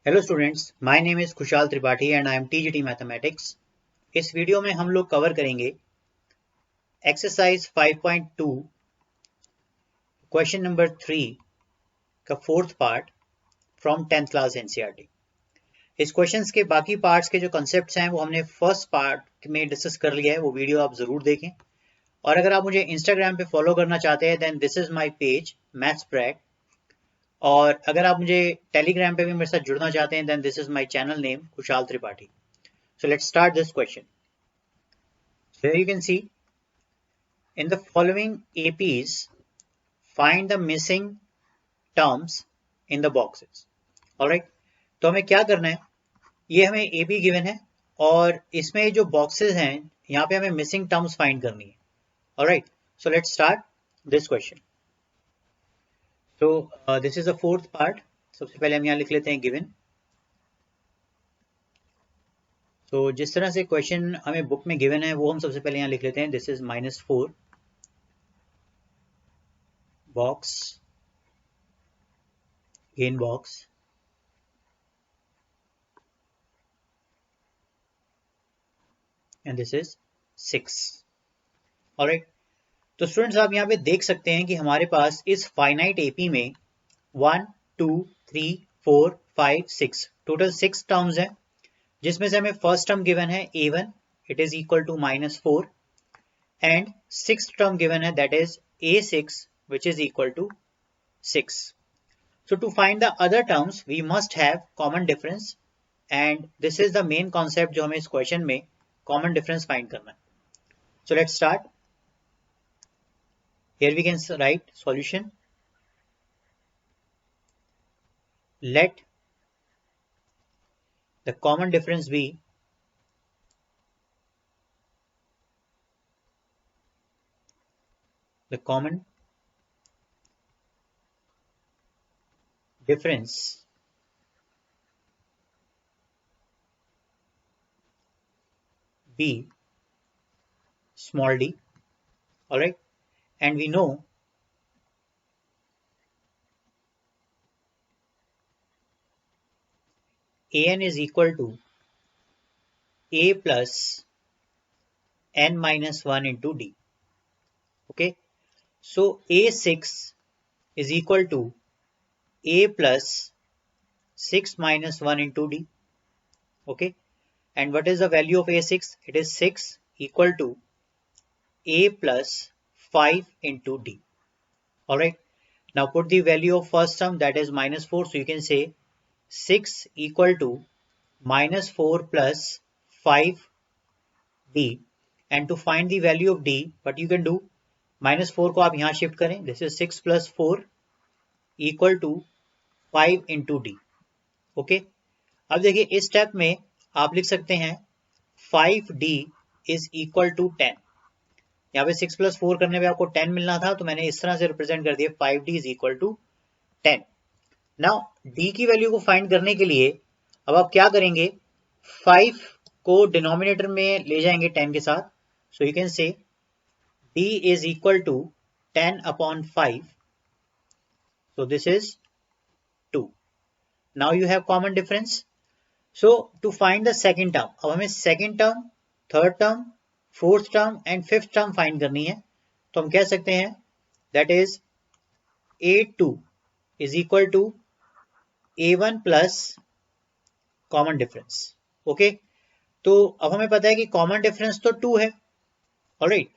Hello students, my name is Khushal Tripathi and I am TGT mathematics. इस video में हम लोग कवर करेंगे एक्सरसाइज 5.2 क्वेश्चन नंबर 3 का fourth part from 10th class NCERT. इस क्वेश्चंस के बाकी पार्ट्स के जो कॉन्सेप्ट्स हैं वो हमने फर्स्ट पार्ट में डिस्कस कर लिया है, वो वीडियो आप जरूर देखें। और अगर आप मुझे इंस्टाग्राम पे फॉलो करना चाहते हैं then this is my page maths brack. और अगर आप मुझे टेलीग्राम पे भी मेरे साथ जुड़ना चाहते हैं then this is my channel name Khushal Tripathi. So let's start this question. So here you can see in the following APs, find the missing terms in the boxes. Alright, तो हमें क्या करना है, ये हमें AP given है और इसमें जो boxes हैं यहाँ पे हमें missing terms find करनी है. Alright, so let's start this question. So this is the fourth part. सबसे पहले हम यहाँ लिख लेते हैं given. तो जिस तरह से क्वेश्चन हमें बुक में गिवन है वो हम सबसे पहले यहाँ लिख लेते हैं. This is -4 box gain box and this is 6. Alright, तो स्टूडेंट्स आप यहाँ पे देख सकते हैं कि हमारे पास इस फाइनाइट एपी में 1 2 3 4 5 6 टोटल 6 टर्म्स हैं, जिसमें से हमें फर्स्ट टर्म गिवन है a1 it is equal to -4 and sixth term given है that is a6 which is equal to 6. So to find the other terms we must have common difference and this is the main concept जो हमें इस question में common difference find करना है. So let's start. Here we can write solution. Let the common difference be the common difference be small d. All right, and we know an is equal to a plus n minus 1 into d. Okay, so a6 is equal to a plus 6 minus 1 into d. Okay, and what is the value of a6? It is 6 equal to a plus 5 into d. Alright, now put the value of first term, that is -4, so you can say 6 equal to -4 plus 5d. and to find the value of d, what you can do, -4 को आप यहाँ shift करें, this is 6 plus 4 equal to 5 into d. Okay, अब देखिए इस step में आप लिख सकते हैं 5d is equal to 10. यहाँ पे 6 plus 4 करने पे आपको 10 मिलना था, तो मैंने इस तरह से रिप्रेजेंट कर दिया 5d is equal to 10. Now d की वैल्यू को फाइंड करने के लिए अब आप क्या करेंगे, 5 को डिनोमिनेटर में ले जाएंगे 10 के साथ. So you can say d is equal to 10 upon 5. So this is 2. Now you have common difference. So to find the second term, अब हमें second term, third term, fourth term and fifth term find करनी है. तो हम कह सकते हैं that is a2 is equal to a1 plus common difference. Okay, तो अब हमें पता है कि common difference तो 2 है. Alright,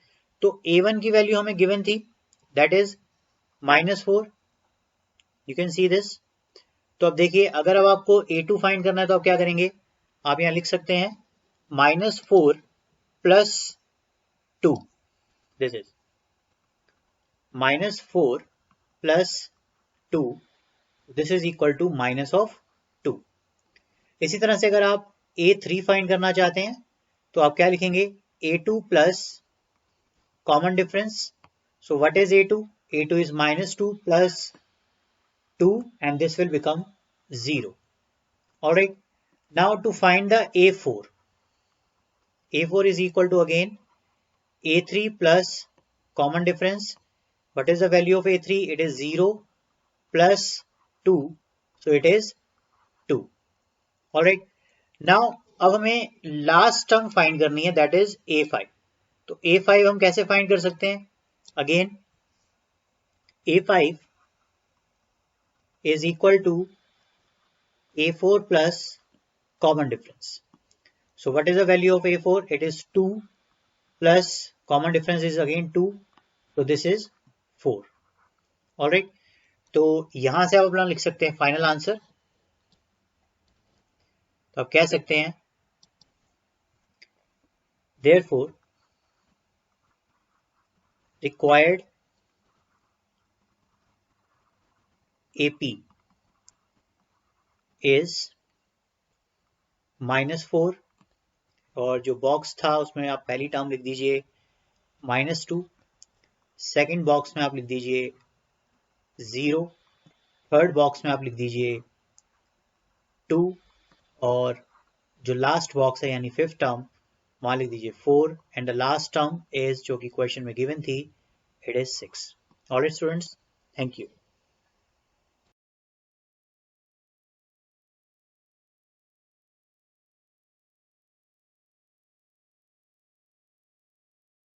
तो a1 की वैल्यू हमें given थी that is -4. You can see this. तो अब देखिए अगर अब आपको a2 फाइंड करना है तो आप क्या करेंगे, आप यहाँ लिख सकते हैं -4 plus 2. This is -4 plus 2. This is equal to minus of 2. इसी तरह से अगर आप a3 फाइंड करना चाहते हैं तो आप क्या लिखेंगे, a2 plus common difference. So what is a2? a2 is -2 plus 2 and this will become 0. Alright, now to find the a4. a4 is equal to again a3 plus common difference. What is the value of a3? It is 0 plus 2, so it is 2. Alright, now अब हमें last term find करनी है, that is A5। तो A5 हम कैसे find कर सकते हैं? Again A5 is equal to A4 plus common difference. So what is the value of A4? It is 2 plus common difference is again 2, so this is 4। Alright, तो यहां से आप अपना लिख सकते हैं फाइनल आंसर। तो आप कह सकते हैं therefore required AP is -4, और जो बॉक्स था उसमें आप पहली टर्म लिख दीजिए -2, सेकेंड बॉक्स में आप लिख दीजिए 0, थर्ड बॉक्स में आप लिख दीजिए 2, और जो लास्ट बॉक्स है यानी फिफ्थ टर्म वहां लिख दीजिए 4, and the last term is जो कि क्वेश्चन में गिवन थी, it is 6। Alright students, thank you.